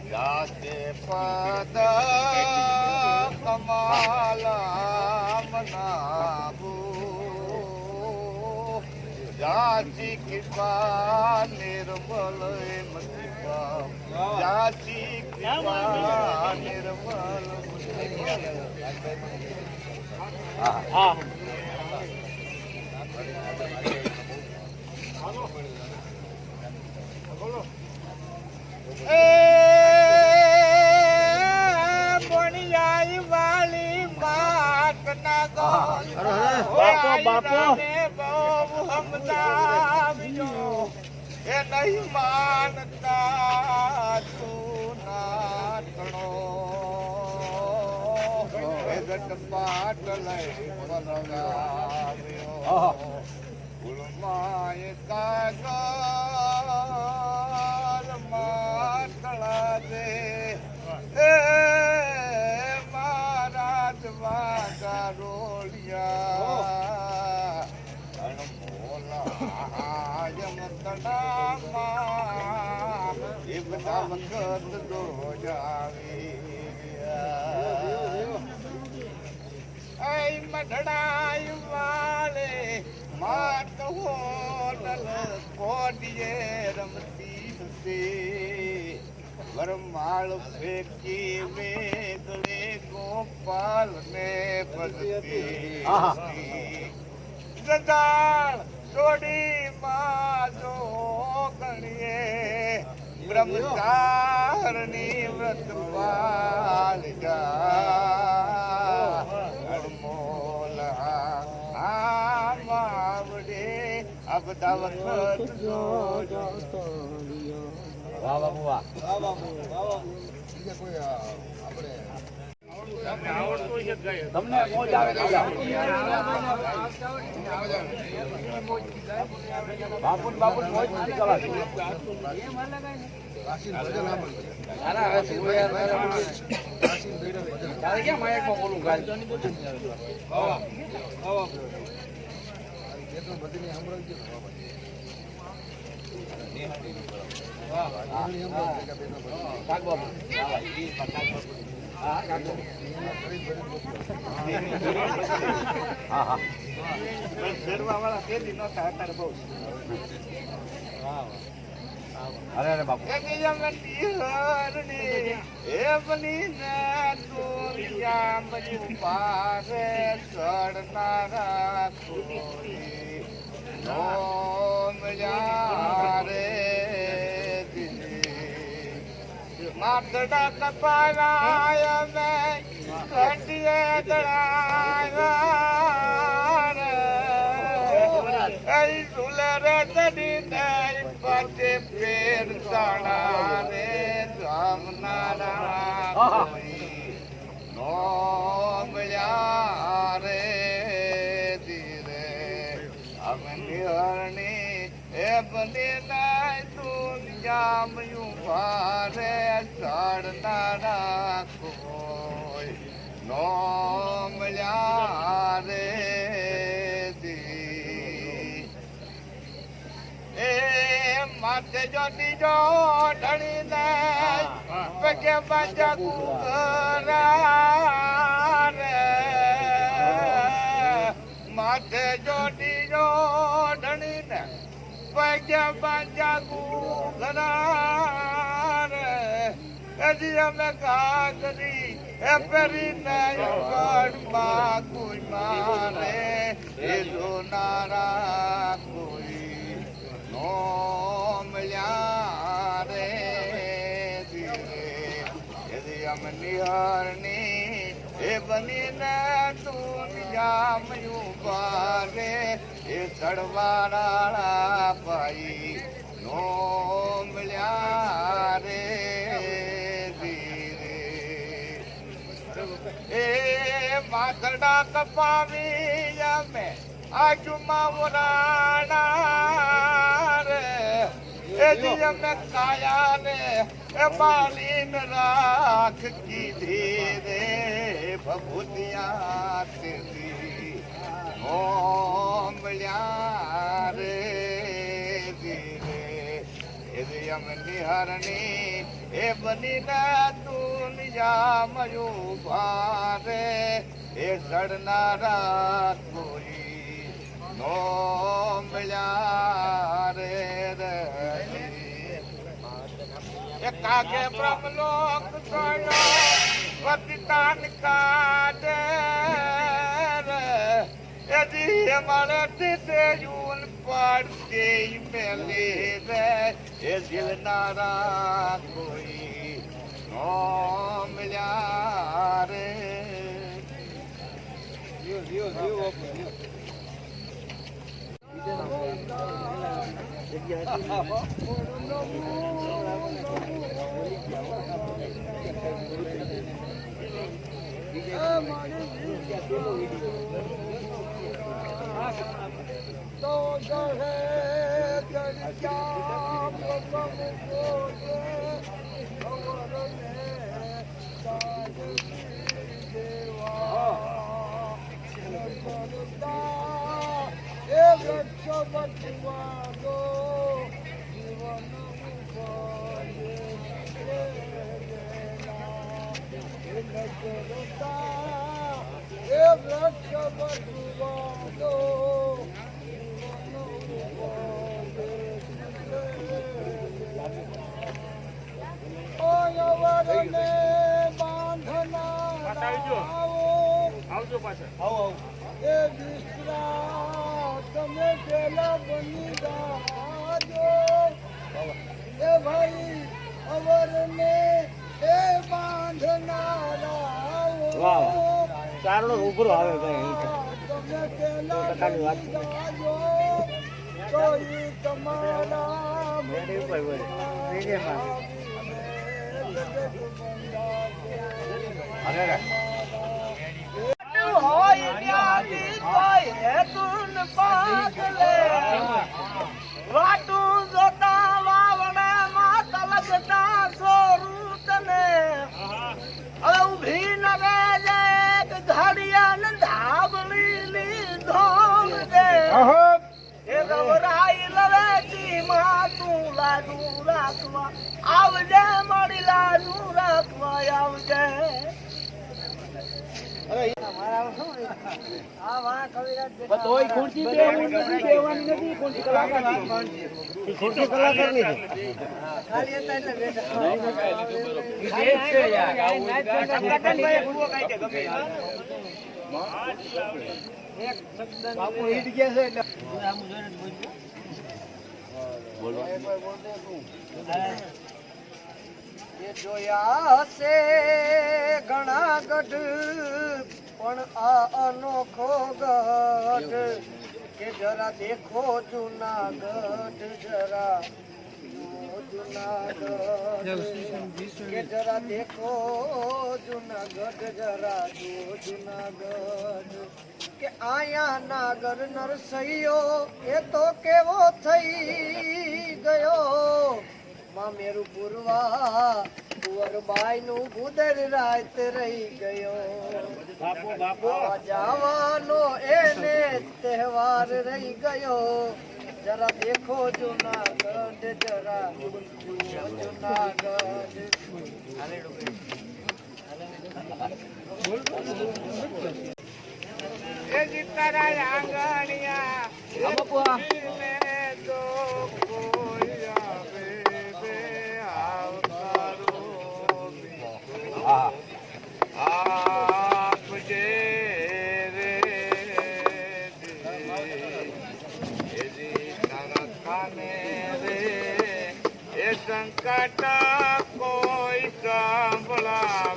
જાતે પદ કમાલા મનાવો જાચી કૃપા નિર્મલ જાચી કૃપા નિર્મલ બોણિયાઈ વાલી માત ના ગો બાપો બાપો બહુ હમદાવ્યો એ નહીં માનતા તું નાટણો એ ગટ પાટ લઈ પરગાવ્યો ઉલમાય કાગર માટલા દે એ મહારાજ વાગા રોલિયા અણમોલા યમતડામાં એ બધા વખત દો જાવી મઢડાય વાલે માત હોનલ કોડીએ રમતી હતી વરમાળ ફેંકી વેદળે ગોપાલ ને ભજતી ગદાળ જોડી માજો ગણીએ બ્રહ્મચારની વ્રત પાલ જા માવડે આ બધા વખત વાહ વાહ વાહ તમને મોજ આવે બાપુ બાપુ મોજ નથી કરાતી ક્યાં માયકમાં બોલું ગાય અરે બાપુ ચડનારા માથડા કપાયા મેં ઘટીએ દળાયા સુલરે ચડી દઈ પછે પેર ચણા રે જમનારા નોમયા રે ધીરે અમે નિહરણી એ બની નાય દુનિયામયું ભારે ચડનારા કોઈ નોમયા રે એ માથે જોડી જો ઢળી દે પગે બાજા કુકરા રે માથે જોડી જો ઢળી દે પગે બાજા કુકરા રે હજી અમે કાગરી એ પેરી નહીં ગઢમાં કોઈ મારે એ જોનારા કોઈ નોમલ્યા રે ધીરે અમે નિહરની એ બનીને દુનિયામાં ઉભારે એ ચડવાળા ભાઈ નોમલ્યા રે એ માથડા કપાવી અમે આજુમાં વરાણા રે એ જી અમે કાયા ને એ માલીન રાખ કીધી રે ભભૂતિયા તેરી ઓમળ્યા રે ધીરે એવી અમની હરણી એ બનીને દુનિયામાં ઉભા રે એ સડનારા કોઈ નો મળ્યા રે એ કાગે બ્રહ્મલોક સોયો પતિતાન કાઢે એ જી મારે તે યુન પડતે મેલી રે એ દિલનારા કોઈ નો મળ્યા રે તો ગહે દરિયા પવન બોલે ખબરને સાજની દેવા કરતા એ વૃક્ષ બચવાનો જીવન ઉપાય કરતા એ વૃક્ષ બચવાનો ને બાંધના આવજો પાછા એ વિશ્રા તમે પેલા બની જાજો એ ભાઈ અવરને એ બાંધનારા ચારણો રૂબરૂ આવે તમે પેલા બની જાજો તો ઈ તમારા હોય ન્યાદી કોઈ હેતુન પાગલે વાટું જોતા વાવડે માં તલગતા સોરૂતને હવે ઊભી ન રેજે ઘડિયા ને ધાબળી લીધો દે એ ગવરાઈ લવેતી માં તું લાડુ રાખવા આવજે મારી લાડુ રાખવા આવજે જોયા હશે ઘણા ગઢ પણ આ અનોખો ગઢ કે જરા દેખો જુનાગઢ જરા જુનાગઢ કે જરા દેખો જુનાગઢ જરા જુનાગઢ કે આયા નાગર નરસૈયો એ તો કેવો થઈ ગયો માં મેરું પુરવા કુંવરબાઈ નું ગુદર રાત રહી ગયો જવાનો એને તહેવાર રહી ગયો જરા દેખો જુનાગઢ જરા જુનાગઢ એ જીતારા આંગણિયા તો કોઈ આવે બે આવતારો આપજે રે તારા ખાને રે એ સંકટ કોઈ સાંભળાવે